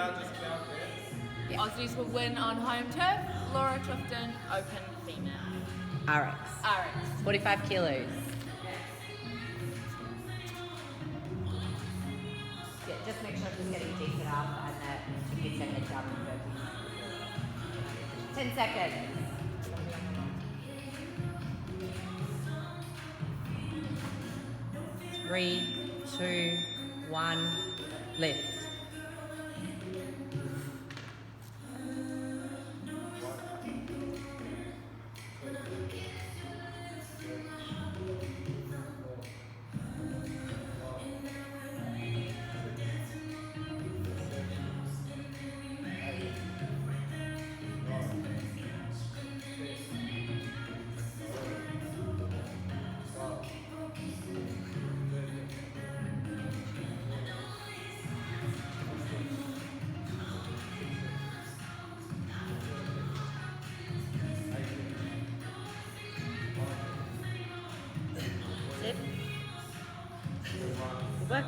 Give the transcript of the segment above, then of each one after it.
The Aussies will win on home turf. Laura Clifton, Open Female. RX. 45 kilos. Yeah, just make sure she's getting decent up and that you can send it down and burpees. 10 seconds. 3, 2, 1, lift. Sit. Good work.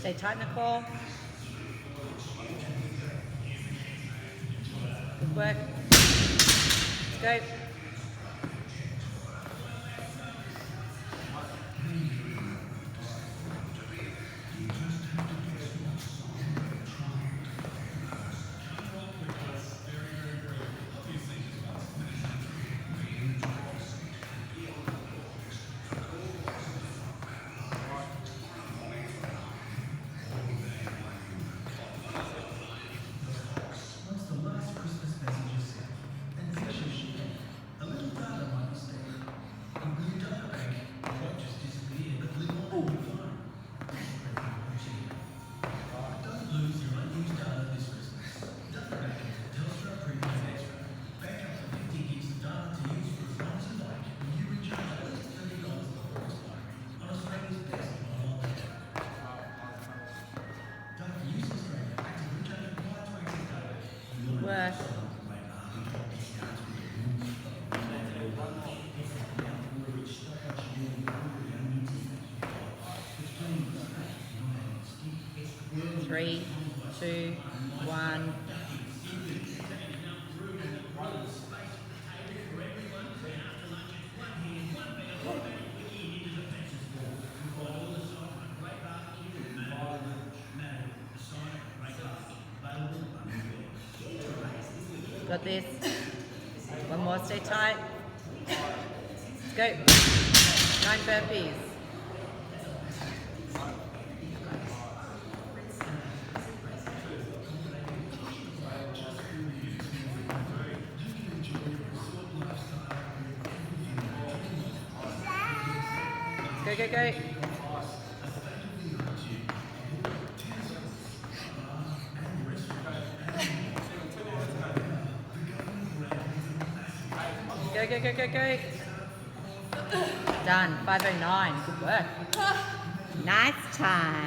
Stay tight in the core. Good work. Let's go. Work. Three, 2, 1. Got this. One more, stay tight. Let's go. 9 burpees. Go, go, go. Go, go, go, go, go. Done. 5:09. Good work. Nice time.